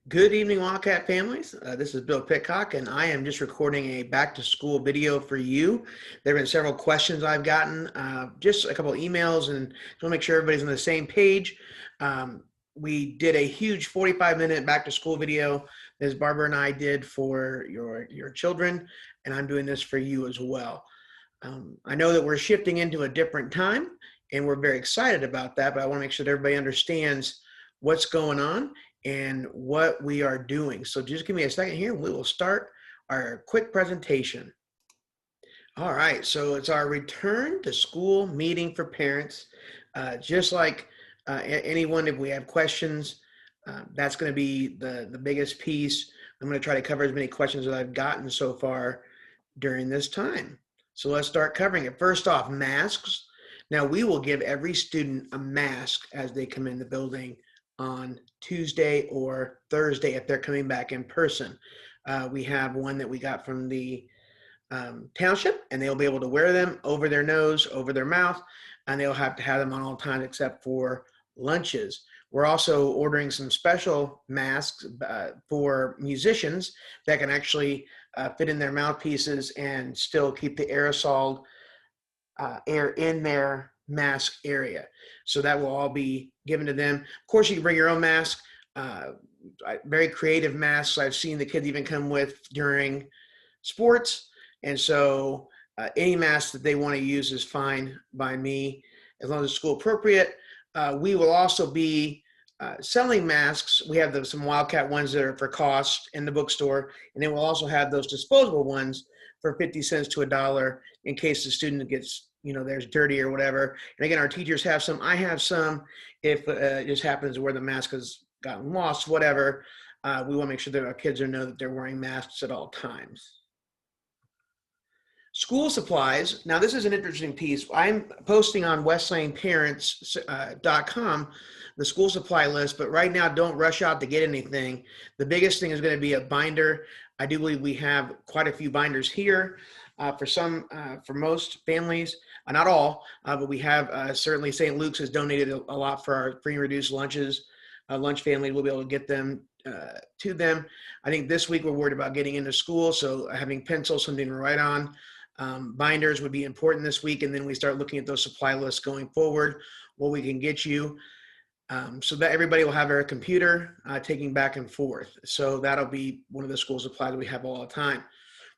Good evening, Wildcat families. This is Bill Pitcock, and I am just recording a back to school video for you. There have been several questions I've gotten, just a couple of emails, and just want to make sure everybody's on the same page. We did a huge 45-minute back to school video, as Barbara and I did for your children, and I'm doing this for you as well. I know that we're shifting into a different time, and we're very excited about that, but I want to make sure that everybody understands what's going on and what we are doing. So just give me a second here. We will start our quick presentation. All right, so it's our return to school meeting for parents. Just like anyone, if we have questions, that's going to be the biggest piece. I'm going to try to cover as many questions as I've gotten so far during this time. So let's start covering it. First off, masks. Now we will give every student a mask as they come in the building on Tuesday or Thursday if they're coming back in person. We have one that we got from the township, and they'll be able to wear them over their nose, over their mouth, and they'll have to have them on all times except for lunches. We're also ordering some special masks for musicians that can actually fit in their mouthpieces and still keep the aerosol air in their mask area. So that will all be given to them. Of course, you can bring your own mask. Very creative masks I've seen the kids even come with during sports. And so any mask that they want to use is fine by me, as long as it's school appropriate. We will also be selling masks. We have some Wildcat ones that are for cost in the bookstore, and then we'll also have those disposable ones for 50 cents to $1 in case the student gets, there's dirty or whatever. And again, our teachers have some. I have some. If it just happens where the mask has gotten lost, whatever, we want to make sure that our kids know that they're wearing masks at all times. School supplies. Now, this is an interesting piece. I'm posting on westlaneparents.com the school supply list, but right now, don't rush out to get anything. The biggest thing is going to be a binder. I do believe we have quite a few binders here for most families, not all, but we have certainly St. Luke's has donated a lot for our free and reduced lunches. Lunch family will be able to get them to them. I think this week we're worried about getting into school, so having pencils, something to write on. Binders would be important this week, and then we start looking at those supply lists going forward, what we can get you, so that everybody will have their computer taking back and forth. So that'll be one of the school supplies we have all the time.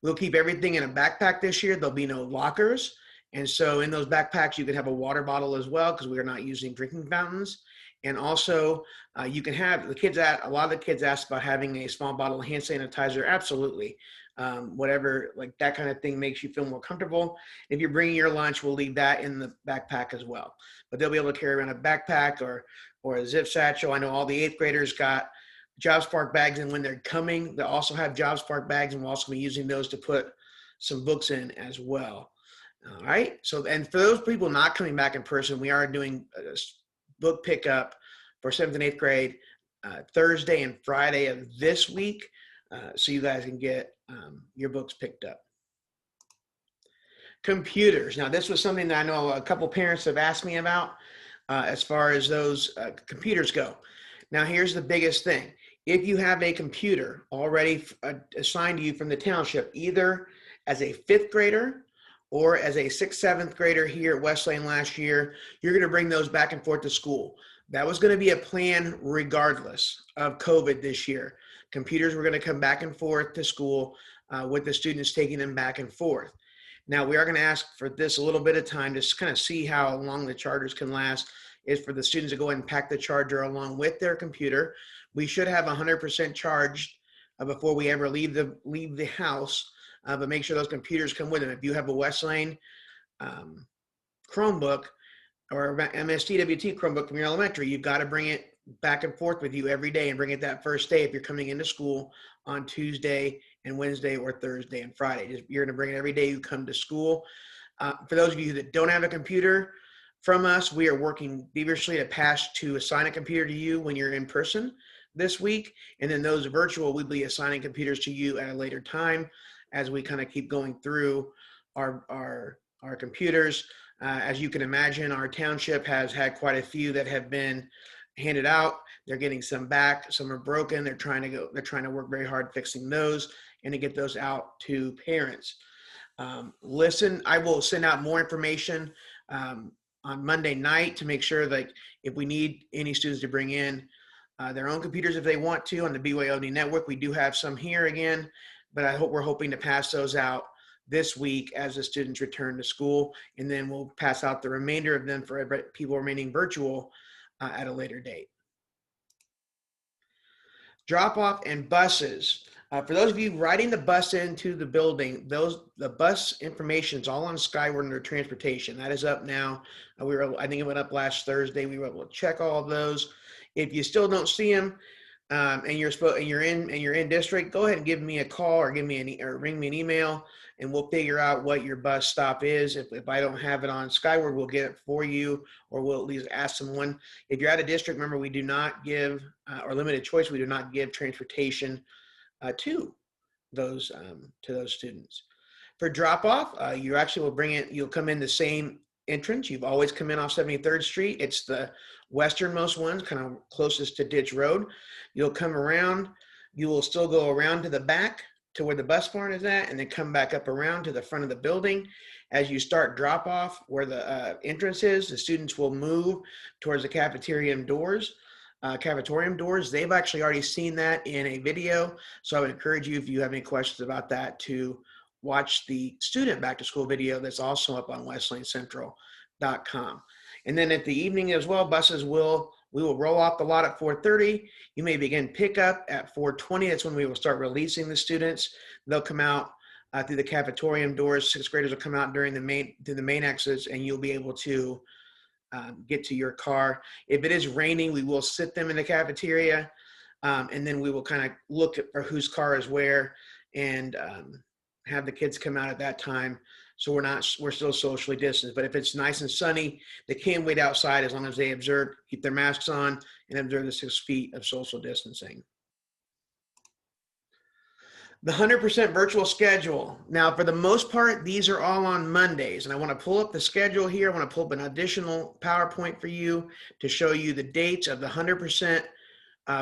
We'll keep everything in a backpack this year. There'll be no lockers. And so in those backpacks, you can have a water bottle as well, because we are not using drinking fountains. And also you can have a lot of the kids ask about having a small bottle of hand sanitizer. Absolutely. Whatever, like that kind of thing makes you feel more comfortable. If you're bringing your lunch, we'll leave that in the backpack as well. But they'll be able to carry around a backpack or a zip satchel. I know all the 8th graders got JobSpark bags, and when they're coming, they'll also have JobSpark bags, and we'll also be using those to put some books in as well. All right. So, and for those people not coming back in person, we are doing a book pickup for 7th and 8th grade Thursday and Friday of this week, so you guys can get your books picked up. Computers. Now, this was something that I know a couple parents have asked me about as far as those computers go. Now, here's the biggest thing. If you have a computer already assigned to you from the township, either as a 5th grader or as a 6th, 7th grader here at West Lane last year, you're going to bring those back and forth to school. That was going to be a plan regardless of COVID this year. Computers were going to come back and forth to school with the students taking them back and forth. Now, we are going to ask for this a little bit of time to kind of see how long the chargers can last, is for the students to go ahead and pack the charger along with their computer. We should have 100% charged before we ever leave the house, but make sure those computers come with them. If you have a West Lane Chromebook or MSTWT Chromebook from your elementary, you've got to bring it back and forth with you every day, and bring it that first day if you're coming into school on Tuesday and Wednesday or Thursday and Friday. You're going to bring it every day you come to school. For those of you that don't have a computer from us, we are working feverishly to assign a computer to you when you're in person this week. And then those virtual, we'll be assigning computers to you at a later time as we kind of keep going through our computers. As you can imagine, our township has had quite a few that have been handed out. They're getting some back, some are broken. They're trying to work very hard fixing those and to get those out to parents. Listen, I will send out more information on Monday night to make sure that if we need any students to bring in their own computers if they want to on the BYOD network, we do have some here again, but we're hoping to pass those out this week as the students return to school, and then we'll pass out the remainder of them for people remaining virtual at a later date. Drop-off and buses. For those of you riding the bus into the building, the bus information is all on Skyward under transportation. That is up now. I think it went up last Thursday. We were able to check all of those. If you still don't see them and you're in district, go ahead and give me a call or ring me an email, and we'll figure out what your bus stop is. If I don't have it on Skyward, we'll get it for you, or we'll at least ask someone. If you're out of district, remember we do not give or limited choice. We do not give transportation to those students. For drop off, you actually you'll come in the same entrance. You've always come in off 73rd Street. It's the westernmost one, kind of closest to Ditch Road. You'll come around. You will still go around to the back to where the bus barn is at, and then come back up around to the front of the building. As you start drop off where the entrance is, the students will move towards the cafeterium doors. They've actually already seen that in a video. So I would encourage you, if you have any questions about that, to watch the student back to school video that's also up on westlanecentral.com. And then at the evening as well, we will roll off the lot at 4:30. You may begin pickup at 4:20. That's when we will start releasing the students. They'll come out through the cafetorium doors. Sixth graders will come out through the main exits, and you'll be able to get to your car. If it is raining, we will sit them in the cafeteria, and then we will kind of look for whose car is where, and have the kids come out at that time. So we're still socially distanced. But if it's nice and sunny, they can wait outside as long as they keep their masks on and observe the 6 feet of social distancing. The 100% virtual schedule. Now, for the most part, these are all on Mondays. And I want to pull up the schedule here. I want to pull up an additional PowerPoint for you to show you the dates of the 100%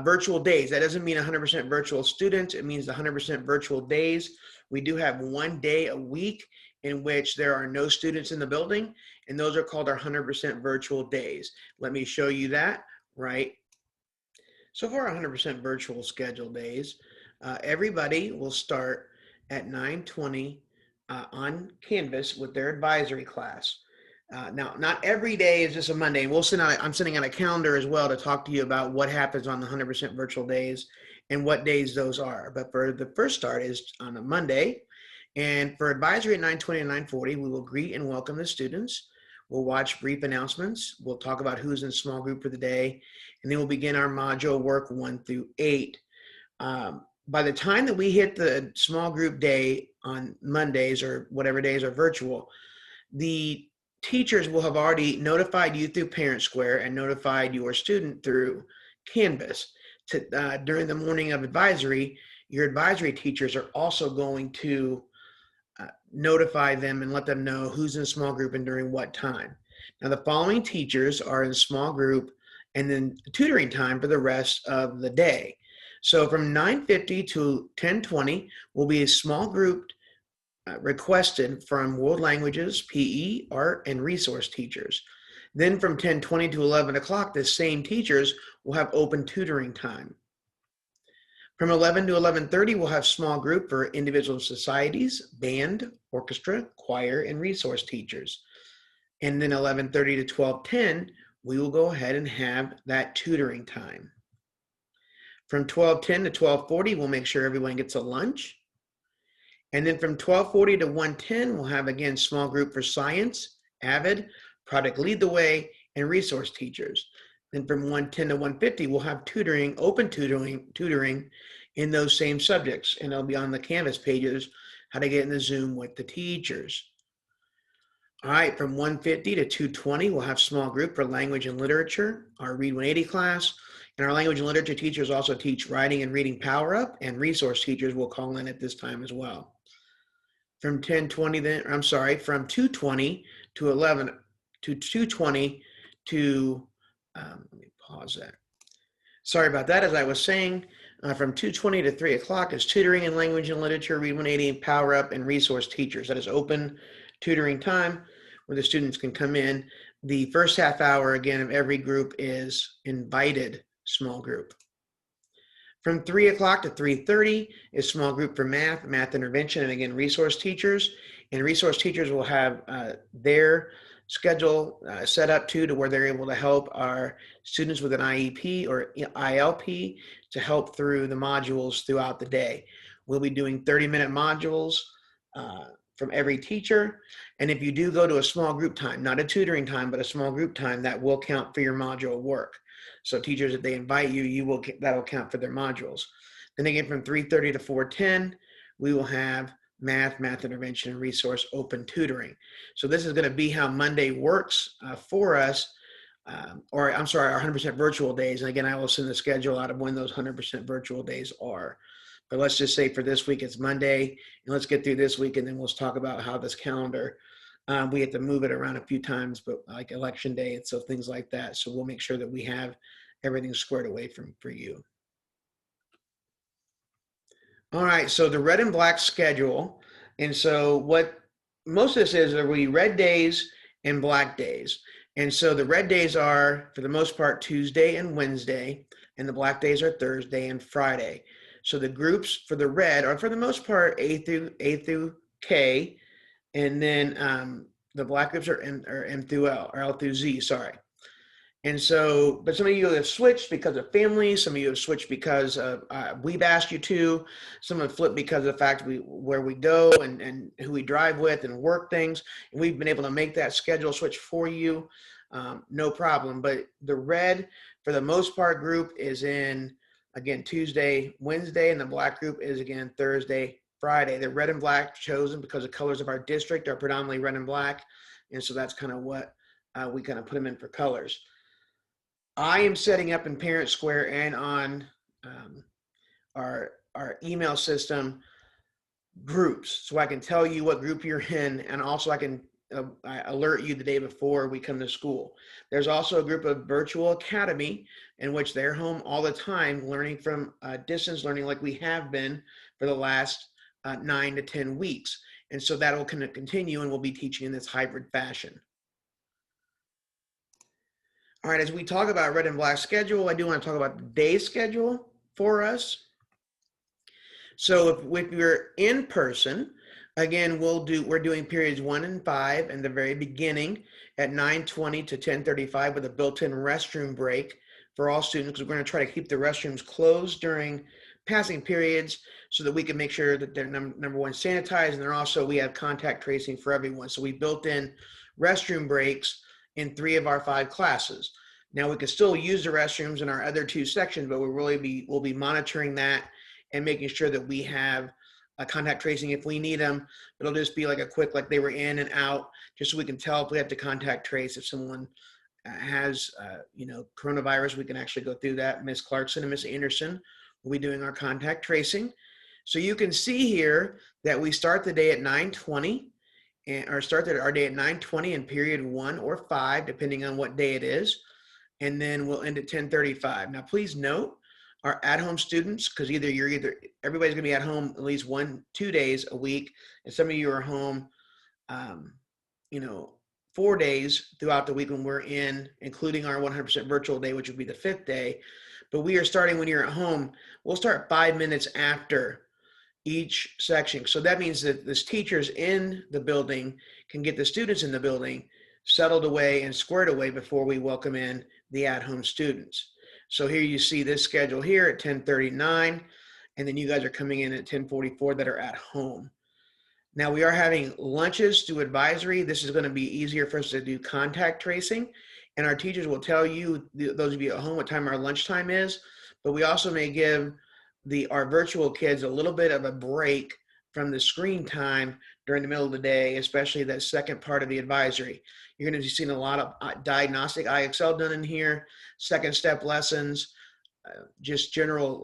virtual days. That doesn't mean 100% virtual students. It means the 100% virtual days. We do have one day a week in which there are no students in the building, and those are called our 100% virtual days. Let me show you that, right? So for our 100% virtual schedule days, everybody will start at 9:20 on Canvas with their advisory class. Now, not every day is just a Monday. I'm sending out a calendar as well to talk to you about what happens on the 100% virtual days and what days those are. But for the first start is on a Monday. And for advisory at 9:20 and 9:40, we will greet and welcome the students. We'll watch brief announcements. We'll talk about who's in small group for the day. And then we'll begin our module work 1 through 8. By the time that we hit the small group day on Mondays or whatever days are virtual, the teachers will have already notified you through Parent Square and notified your student through Canvas. During the morning of advisory, your advisory teachers are also going to notify them and let them know who's in small group and during what time. Now, the following teachers are in small group and then tutoring time for the rest of the day. So from 9:50 to 10:20 will be a small group requested from world languages, PE, art, and resource teachers. Then from 10:20 to 11 o'clock, the same teachers will have open tutoring time. From 11 to 11:30, we'll have small group for individual societies, band, orchestra, choir, and resource teachers. And then 11:30 to 12:10, we will go ahead and have that tutoring time. From 12:10 to 12:40, we'll make sure everyone gets a lunch. And then from 12:40 to 1:10, we'll have, again, small group for science, AVID, Product Lead the Way, and resource teachers. Then from 1:10 to 1:50, we'll have tutoring, open tutoring in those same subjects. And it'll be on the Canvas pages, how to get in the Zoom with the teachers. All right, from 1:50 to 2:20, we'll have small group for language and literature, our Read 180 class. And our language and literature teachers also teach writing and reading power up, and resource teachers will call in at this time as well. From 2:20 to 11 to 2:20 to let me pause that. Sorry about that. As I was saying, from 2:20 to 3 o'clock is tutoring in language and literature, Read 180, Power Up, and resource teachers. That is open tutoring time where the students can come in. The first half hour, again, of every group is invited small group. From 3 o'clock to 3:30 is small group for math intervention, and again, resource teachers. And resource teachers will have their schedule set up too, to where they're able to help our students with an IEP or ILP to help through the modules throughout the day. We'll be doing 30-minute modules from every teacher. And if you do go to a small group time, not a tutoring time, but a small group time, that will count for your module work. So teachers, if they invite you, that'll count for their modules. Then again, from 3:30 to 4:10, we will have math intervention, and resource open tutoring. So this is going to be how Monday works for us, or I'm sorry, our 100% virtual days. And again, I will send the schedule out of when those 100% virtual days are. But let's just say for this week, it's Monday, and let's get through this week, and then we'll talk about how this calendar, we have to move it around a few times, but like election day and so things like that. So we'll make sure that we have everything squared away for you. All right, so the red and black schedule. And so what most of this is are we red days and black days. And so the red days are, for the most part, Tuesday and Wednesday, and the black days are Thursday and Friday. So the groups for the red are, for the most part, A through K, and then the black groups are M through L, or L through Z, sorry. And so, but some of you have switched because of family. Some of you have switched because we've asked you to. Some have flipped because of the fact where we go and who we drive with and work things. And we've been able to make that schedule switch for you, no problem. But the red, for the most part, group is in, again, Tuesday, Wednesday, and the black group is, again, Thursday, Friday. The red and black chosen because the colors of our district are predominantly red and black. And so that's kind of what we kind of put them in for colors. I am setting up in Parent Square and on our email system groups, so I can tell you what group you're in, and also I can alert you the day before we come to school. There's also a group of Virtual Academy in which they're home all the time, learning from distance learning like we have been for the last 9 to 10 weeks. And so that will continue, and we'll be teaching in this hybrid fashion. All right, as we talk about red and black schedule, I do want to talk about the day schedule for us. So if you're in person, again, we're doing periods 1 and 5 in the very beginning at 9:20 to 10:35 with a built-in restroom break for all students, because we're going to try to keep the restrooms closed during passing periods so that we can make sure that they're number one, sanitized, and we have contact tracing for everyone. So we built in restroom breaks in 3 of our 5 classes. Now we can still use the restrooms in our other 2 sections, but we'll be monitoring that and making sure that we have a contact tracing if we need them. It'll just be like a quick, like they were in and out, just so we can tell if we have to contact trace. If someone has, coronavirus, we can actually go through that. Miss Clarkson and Miss Anderson will be doing our contact tracing. So you can see here that we start the day at 9:20. Or start our day at 9:20 in period 1 or 5, depending on what day it is. And then we'll end at 10:35. Now, please note our at-home students, because everybody's gonna be at home at least 1-2 days a week. And some of you are home, 4 days throughout the week when we're in, including our 100% virtual day, which would be the 5th day. But we are starting when you're at home. We'll start 5 minutes after each section. So that means that the teachers in the building can get the students in the building settled away and squared away before we welcome in the at-home students. So here you see this schedule here at 10:39, and then you guys are coming in at 10:44 that are at home. Now we are having lunches through advisory. This is going to be easier for us to do contact tracing, and our teachers will tell you, those of you at home, what time our lunchtime is, but we also may give our virtual kids a little bit of a break from the screen time during the middle of the day, especially that second part of the advisory. You're going to be seeing a lot of diagnostic IXL done in here, second step lessons, just general,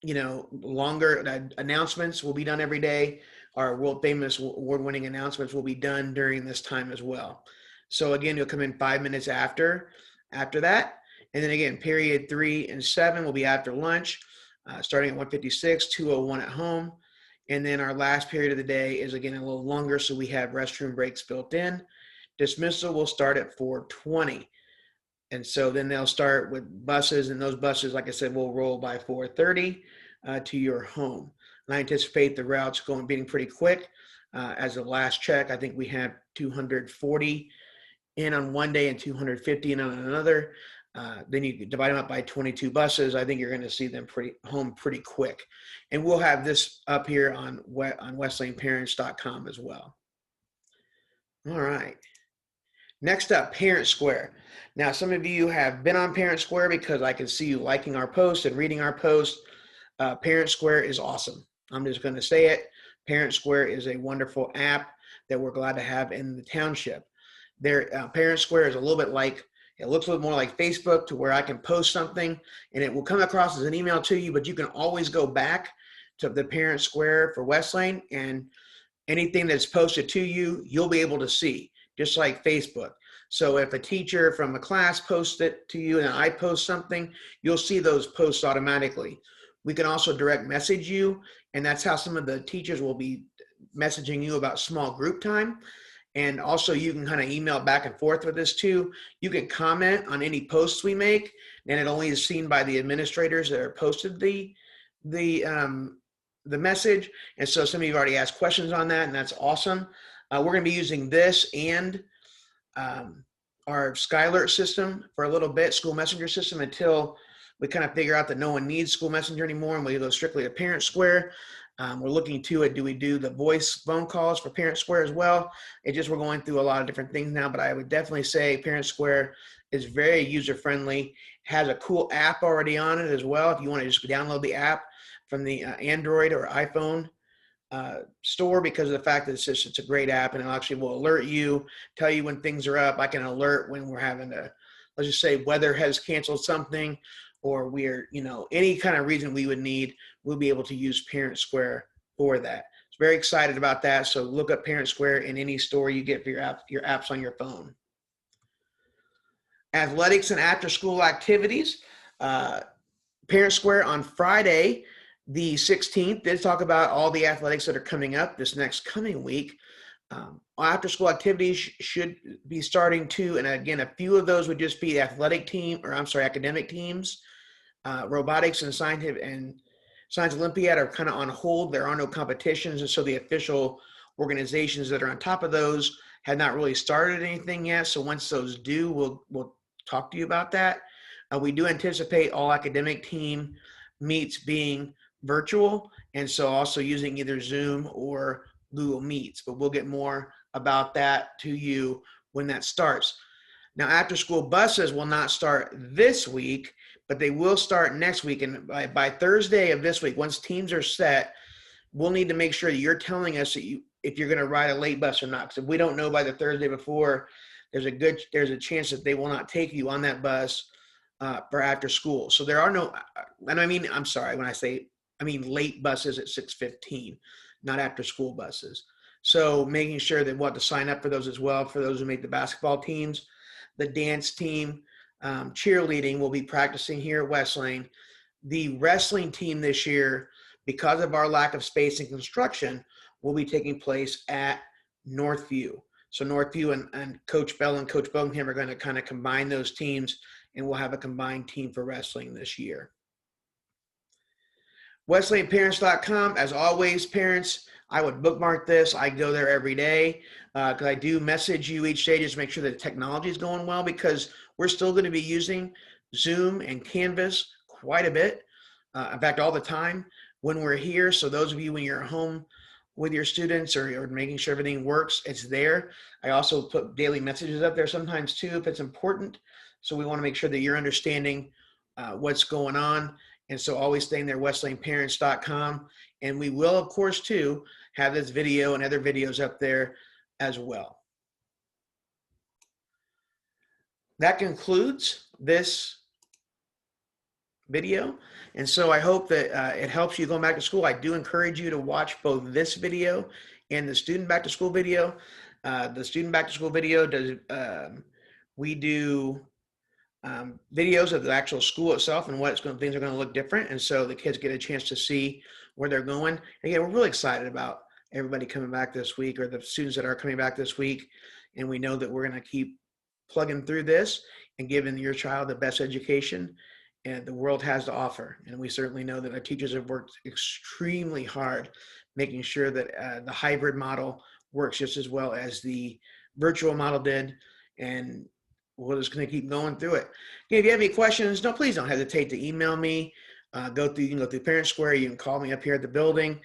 longer announcements will be done every day. Our world famous award-winning announcements will be done during this time as well. So again, you'll come in 5 minutes after that. And then again, period 3 and 7 will be after lunch, starting at 1:56, 2:01 at home. And then our last period of the day is again a little longer, so we have restroom breaks built in. Dismissal will start at 4:20. And so then they'll start with buses, and those buses, like I said, will roll by 4:30 to your home. And I anticipate the routes being pretty quick. As of last check, I think we have 240 in on one day and 250 in on another. Then you divide them up by 22 buses. I think you're going to see them home pretty quick. And we'll have this up here on westlaneparents.com as well. All right. Next up, Parent Square. Now, some of you have been on Parent Square because I can see you liking our posts and reading our posts. Parent Square is awesome. I'm just going to say it. Parent Square is a wonderful app that we're glad to have in the township. Parent Square is a little bit like, it looks a little more like Facebook, to where I can post something and it will come across as an email to you, but you can always go back to the Parent Square for West Lane, and anything that's posted to you, you'll be able to see, just like Facebook. So if a teacher from a class posts it to you and I post something, you'll see those posts automatically. We can also direct message you, and that's how some of the teachers will be messaging you about small group time. And also you can kind of email back and forth with this too. You can comment on any posts we make, and it only is seen by the administrators that are posted the message. And so some of you have already asked questions on that, and that's awesome. We're going to be using this and our Skylert system for a little bit, school messenger system, until we kind of figure out that no one needs school messenger anymore and we go strictly to Parent Square. We're looking to it. Do we do the voice phone calls for Parent Square as well? We're going through a lot of different things now, but I would definitely say Parent Square is very user-friendly, has a cool app already on it as well. If you want to just download the app from the Android or iPhone store, because of the fact that it's a great app, and it actually will alert you, tell you when things are up. I can alert when we're having let's just say weather has canceled something, or we're, any kind of reason we would need, we'll be able to use Parent Square for that. So very excited about that. So look up Parent Square in any store you get for your apps on your phone. Athletics and after school activities. Parent Square on Friday, the 16th, did talk about all the athletics that are coming up this next coming week. After school activities should be starting too, and again, a few of those would just be academic teams. Robotics and Science Olympiad are kind of on hold. There are no competitions, and so the official organizations that are on top of those have not really started anything yet. So once those do, we'll talk to you about that. We do anticipate all academic team meets being virtual, and so also using either Zoom or Google Meets, but we'll get more about that to you when that starts. Now, after school buses will not start this week, but they will start next week. And by Thursday of this week, once teams are set, we'll need to make sure that you're telling us that if you're going to ride a late bus or not. Because if we don't know by the Thursday before, there's a chance that they will not take you on that bus for after school. So there are no, and I'm sorry, when I mean late buses at 6:15, not after school buses. So making sure that we'll have to sign up for those as well, for those who make the basketball teams. The dance team, cheerleading will be practicing here at West Lane. The wrestling team this year, because of our lack of space and construction, will be taking place at Northview. So Northview and Coach Bell and Coach Bogenham are going to kind of combine those teams, and we'll have a combined team for wrestling this year. WestLaneParents.com, as always, parents, I would bookmark this. I go there every day because I do message you each day just to make sure that the technology is going well, because we're still going to be using Zoom and Canvas quite a bit. In fact, all the time when we're here. So those of you, when you're at home with your students or making sure everything works, it's there. I also put daily messages up there sometimes too, if it's important. So we want to make sure that you're understanding what's going on. And so always staying there, WestLaneParents.com. And we will, of course, too, have this video and other videos up there as well. That concludes this video. And so I hope that it helps you going back to school. I do encourage you to watch both this video and the student back to school video. The student back to school video we do videos of the actual school itself and things are going to look different. And so the kids get a chance to see where they're going. And again, we're really excited about everybody coming back this week, or the students that are coming back this week. And we know that we're going to keep plugging through this and giving your child the best education and the world has to offer. And we certainly know that our teachers have worked extremely hard making sure that the hybrid model works just as well as the virtual model did. And we're just going to keep going through it. If you have any questions, please don't hesitate to email me. You can go through Parent Square. You can call me up here at the building.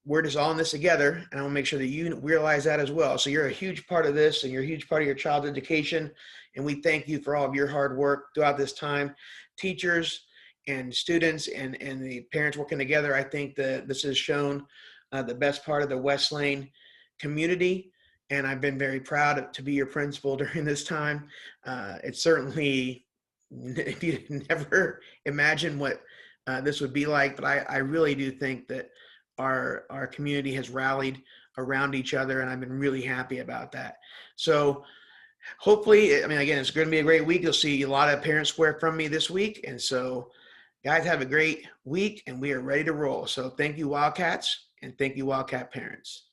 We're just all in this together, and I want to make sure that you realize that as well. So you're a huge part of this, and you're a huge part of your child's education, and we thank you for all of your hard work throughout this time. Teachers and students and the parents working together, I think that this has shown the best part of the West Lane community, and I've been very proud to be your principal during this time. It's certainly, if you never imagine what this would be like, but I really do think that our community has rallied around each other, and I've been really happy about that. So hopefully, again, it's going to be a great week. You'll see a lot of Parent Square from me this week. And so guys, have a great week, and we are ready to roll. So thank you, Wildcats, and thank you, Wildcat parents.